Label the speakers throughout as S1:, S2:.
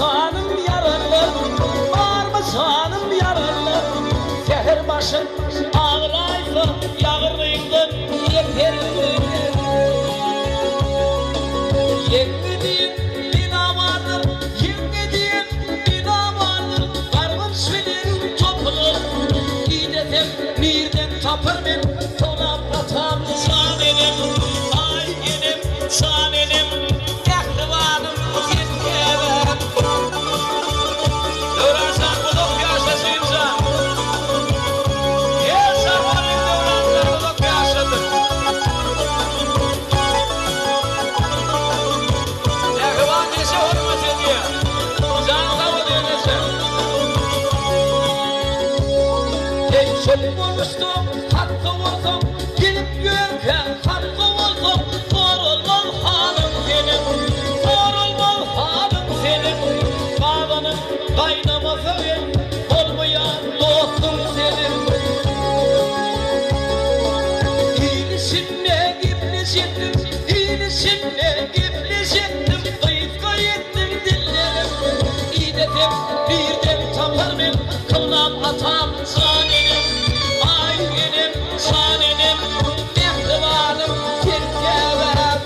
S1: canım yaralı, var mı canım yaralı? Seher başın ağıraysa yağırıydı yeterli. Yenmediğin bina vardır, yenmediğin bina vardır. Varmın sülün topunu, gidedem nereden tapır ben? Tonam atam sanenim, ay enim sanenim. Ehlivanım yetkevem. Dövransan kuduk yaşasıyım sen. Gel zamanın dövransan kuduk yaşasın. Ehlivan neyse hürmet ediyor. Canına mı dinlesin? Ey çok konuştum, hakkı vurdum. Gelip görken hakkı vurdum. Sorulmaz halim senin, sorulmaz halim senin. Babanın kaynaması olmayan dostum senin. İyilisinle gibleşettim, iyilisinle gibleşettim. Kıyıtka ettim dillerim, İdetim birden tapar ben. Kıllam atam sanenim, ay benim sanenim. Ehlivanım yetkevem.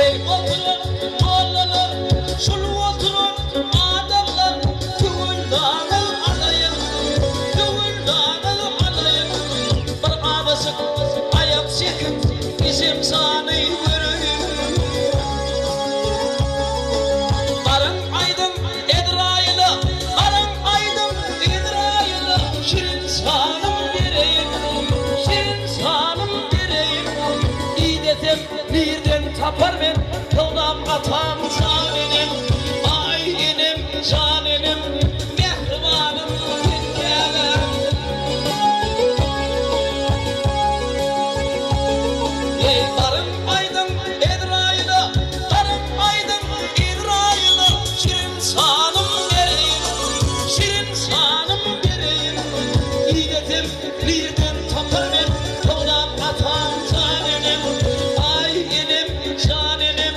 S1: Ey oturun oğlanlar, şunu oturun adamlar. Düğündağıl alayım, düğündağıl alayım. Bir abasık ayak çekin, bizim sanı yürüyüm. Arın aydın Edraylı, arın aydın Edraylı. Şirin sanım vereyim, şirin sanım vereyim. İdetim birden tapar ben, kıllam atam sanenim, ay enim sanenim. Mehribanım yetkevem. Ey arın aydın Edraylı, arın aydın Edraylı. Şirin sanım vereyim, şirin sanım vereyim. İdetim birden tapar ben, kıllam atam sanenim, ay enim sanenim.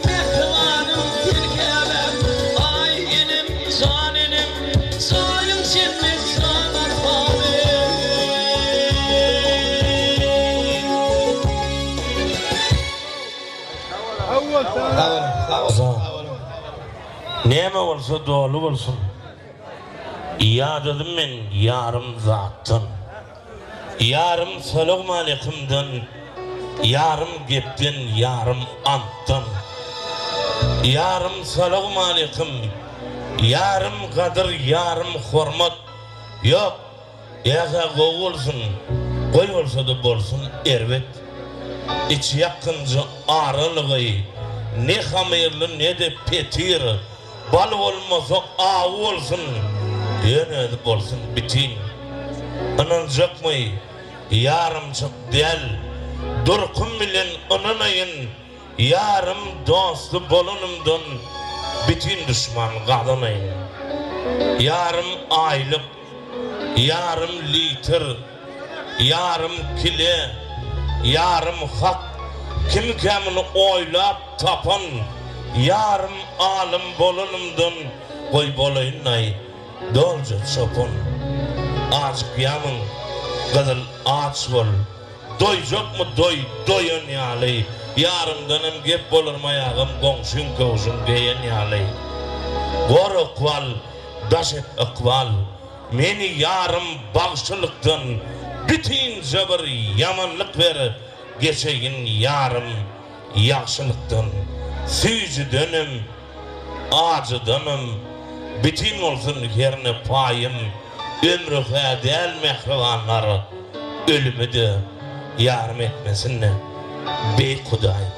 S1: Mehribanım yetkevem, ay enim sanenim. Sayın şimdi sana tabi.
S2: Neme olsa doğru olsun. Ya dedim ben yarım zattın. Yarım selam aleykümden. Yarım gepten, yarım anttın. Yarım selam aleyküm. Yarım kadir, yarım hürmet. Yok. Yaza koy olsun. Koy olsa da bolsun ervet. İç yakınca ağrılığı. Ne hamirli ne de petir. Bal olmasa ağ olsun. Yine de bolsun bitin. Anılacak mı? Yarım çok del. Durkum bilen ananayın. Yarım dostu bolunumdan. Bitin düşman qadınayın. Yarım aylık. Yarım litir. Yarım kile. Yarım hak. Kim kemini oylap tapan. Yarım alim bolunumdan. Koy bolayın nay. Dolca çopun. Aç kıyamın. Kadıl aç bol. Doyacak mı doyun yalay. Yarımdanım gep bolur mayağım. Gongşun kovşun geyen yalay. Gor akval. Daşet akval. Meni yarım bağışçılıktan. Bütün jabir yamanlık ver. Geçeyin yarım yaxşılıktan. Süyücü dönüm. Acı dönüm. Bütün olsun yerine payım. Ömrü hedel mehrivanlar. Ölümü de yarım etmesinle. Bey kudayım.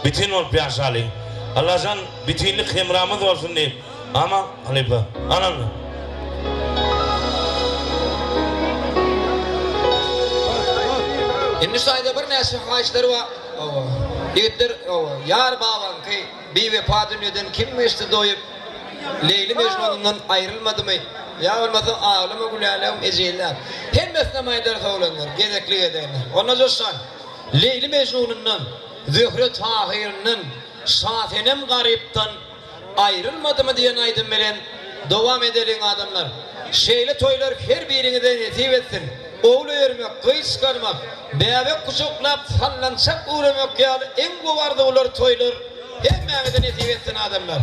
S2: Bütün ol piyaşalayın. Allah'can bütünlük hemramız olsun deyip. Ama Halife, anamla.
S3: Indi sayda bir näse haýçlary bar. Ýigitler ýar baban ki bir wefa dünýeden kim meşde doýup Leyli Mecnun'dan ayrılmadymy? Ya olmasa ağlama gülalem ejeller. Hemmesine maýdar sowlanlar, gezekli edenler. Ona jossan Leyli Mecnun'dan, Zühre Tahir'nin Şafenem gariptan ayrılmadymy diýen aýdym bilen dowam edeliň adamlar. Şeýle toýlar her biriňizden nesip etsin. Oğlu örmek, kıy çıkarmak, bebek kuçuklap, sallansak uğramak ýaly en gowardy ular toýlar. Hemmemize nesip etsin adamlar.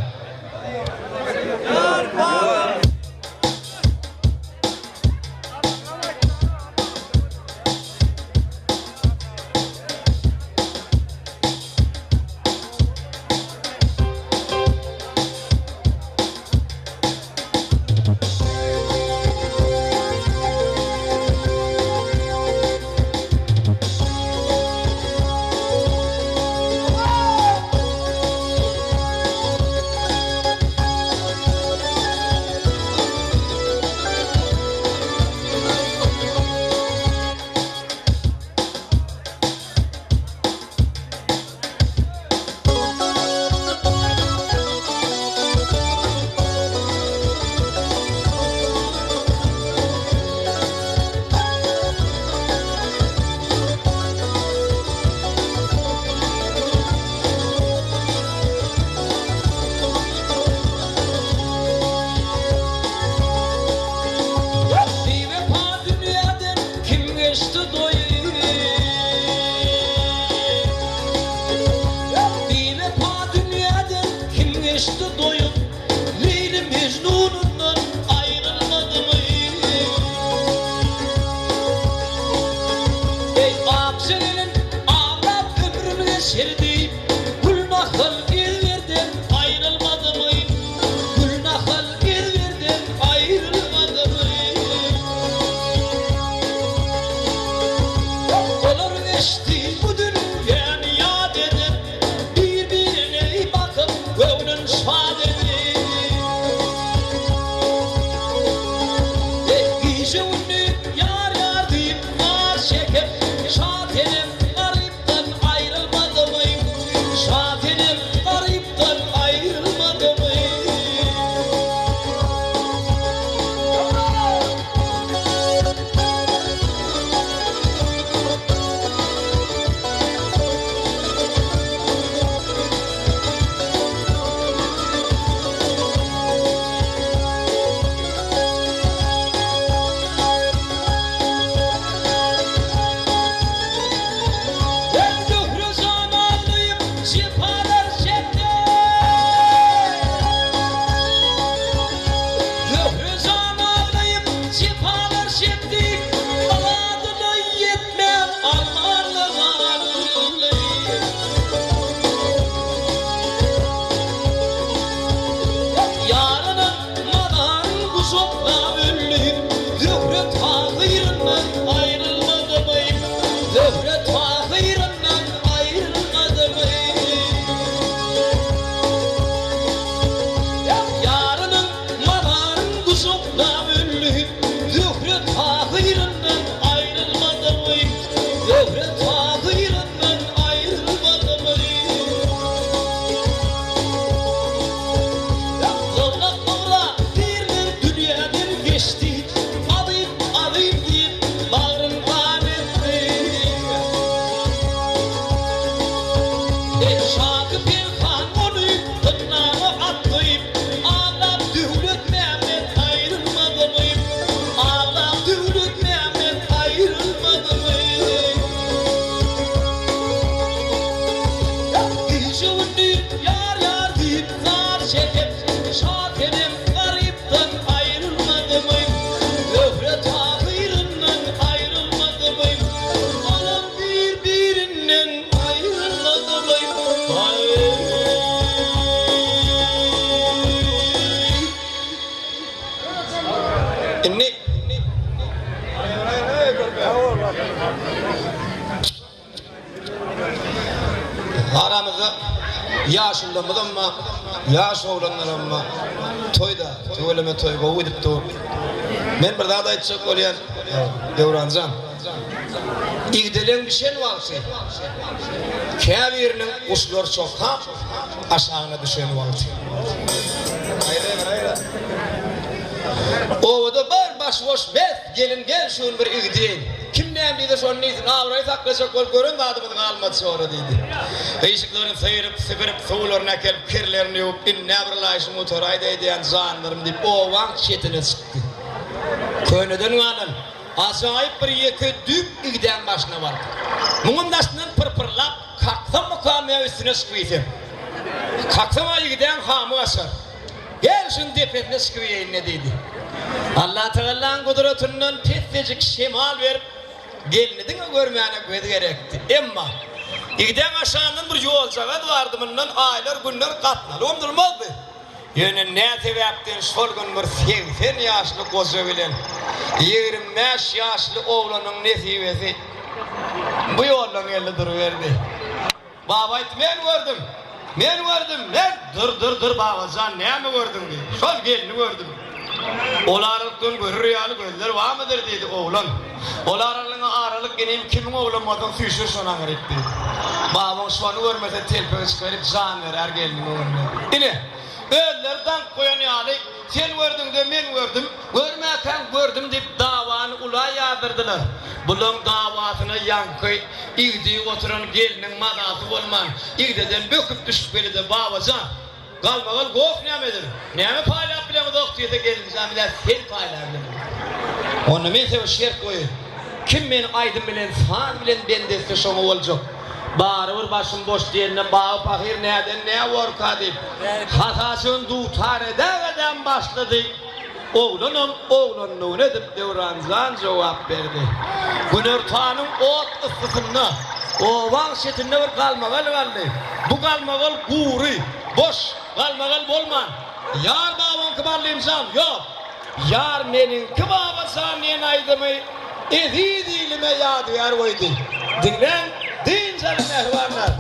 S3: Aramızda yaşındamız ama yaş oğlanlar ama toyda, toyleme toy, bu edip dur. Men bir daha da içecek olayan Devrancan. İgdelen bir şey valsı. Käbirinin uçlar çokam aşağına düşen valsı. Ovada bar başboş bet gelin gel şun bir igdin. Kim näme diýdi şonun ýetin awray taklaşak bol görün adamyň almady sonra diýdi. Eýşiklaryny seyirip sibirip suwlaryna kelip kirlerini ýuwup in näbirlaýşy motoraý diýen zanlarym diýip o wagt çetine çykdy. Köyneden walan aşaýyp bir ýeke düp igden başyna bardy. Muňun daşyndan pırpırlap kaksa mukamya üstüne çykypdy. Kaksa igden hamy aşar. Gel şun depetine çykypdy diýdi. Allah Teala'nın kudretinden tefecik şemal verip gelmediğini görmeyene göz gerekti. Emma İgden aşağından bir yol sagat vardı bundan aylar günler katlalı omdurmazdı. Yönü ne sebepten sol gün bir 80 yaşlı koca bilen 25 yaşlı oğlanın nesibesi bu yoldan geldi duruverdi. Baba men gördüm. Men dur babacan ne mi gördün diye. Sol gelini gördüm. Olarlıktan görür yalı gözler var mıdır dedi oğlan. Olarlığına aralık geleyim kimin oğlanmadan süysür sonan etti. Babam sonu görmese telpöz çıkarıp can verer gelin oğlanına. Yine öllerden koyan yalı sen gördün de men gördüm. Görmeyken gördüm deyip davanı ulay yağdırdılar. Bunun davasına yankı İgdi'ye oturan gelinin madası olman. İgdi'den böküp düşüp geldi babacan. Galmagal gof nemedir? Neme paylaşıp bile mi doktuya da gelmiş amiler sen paylaşıp bile mi? Onu men sev şert koyu. Kim men aydın bilen, san bilen bendesi şonu olacak. Bağırır başım boş diyene bağı pakir neden ne vorka deyip. Hatasını tutar eden başladı. Oğlanın ne deyip devranzan cevap verdi. Günörtanın ot ıssısını, o vahşetinde bir galmagal kaldı. Bu galmagal guri. Boş, galmagal bolman. Yar babam kıbarlıyımsam, yok. Yar menin kıbabasam yen aydımı, dilime yadıyar koydu. Dinlen, din canım mehvanlar.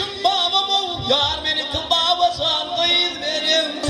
S3: için babam ol, yar beni kıbabasan kıyız benim.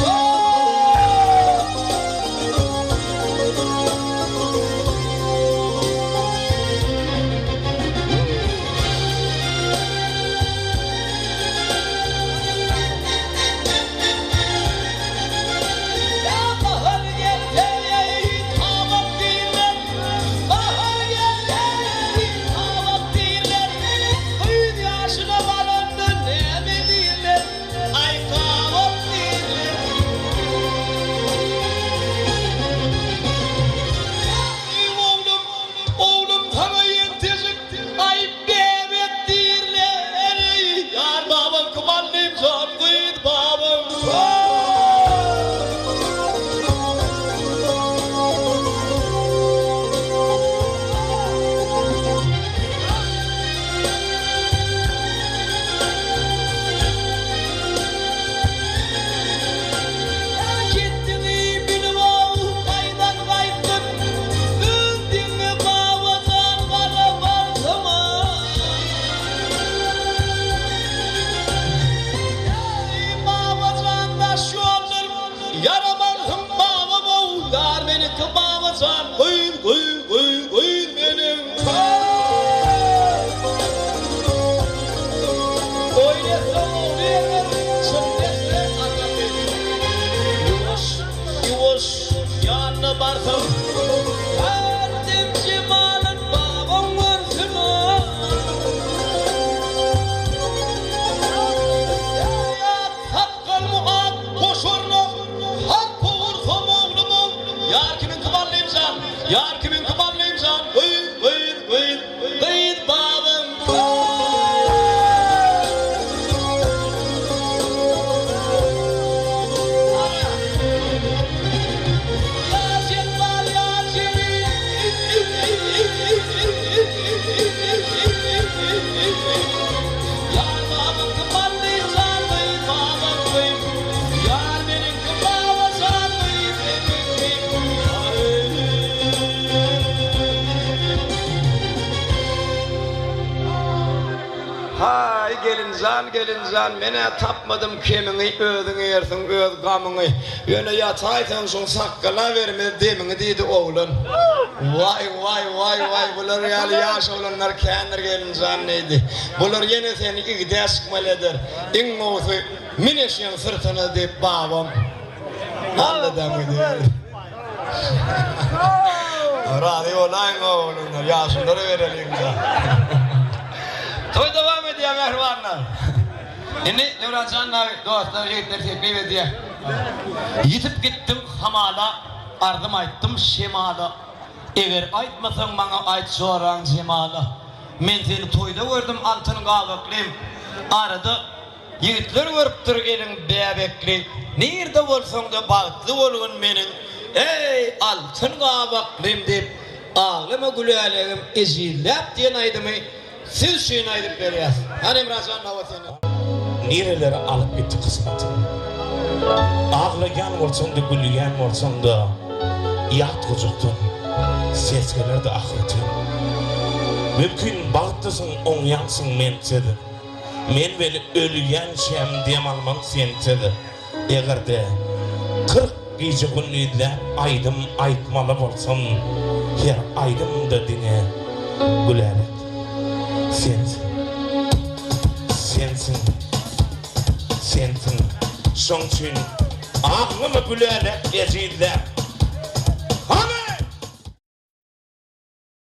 S3: Yar kimin kıbalıyım sen? Kıyıt babam. Yar var yar Yar babam kıbalıyım sen? Kıyıt babam. Yar benim kıbalıyım Hay gelin zan mene tapmadım kemini ödüňe yersin öz gamyny ýöne ýataýsan şoň sakkala berme demini diýdi oğlan. Vay bular ýaly ýaş oğlanlar kändir gelin zan neydi. Bular ýene seni igdäş kmaladyr. Iň mowsy mineşýän sırtyna diýip babam anladam diýer. Radi olaň oğlanlar ýaşlary berelim zan. Toy devam ediyor mehribanlar. Şimdi Devrancanlar, dostlar, yiğitler tekbir ediyor. Yitip gittim hamala, ardım ayttım şemala. Eğer aytmasan bana ayt soran cemala. Men seni toyda gördüm altın kavaklıyım. Arada yiğitler görüptür elin bebekli. Nerede bolsan da baktı olun menin. Ey altın kavaklıyım deyip ağlama gülüyaleğim ezillep diyen aydımı. Siz şeyin aydıp veriyaz. Hani Emracan Navasya'nı.
S2: Nerelere alıp gitti kısmetini. Ağlayan olsan da gülüyen olsan da yat kocuktun. Seskeler de ahretin. Mümkün bağıttasın onyansın mentedi. Men veli ölüyen şem dem alman sentedi. Eğer de 40 gece günlüydüler aydım aytmalı bolsan her aydım da dine gülerim. Sensin. Şoň üçin ağlama gülerek ezildi.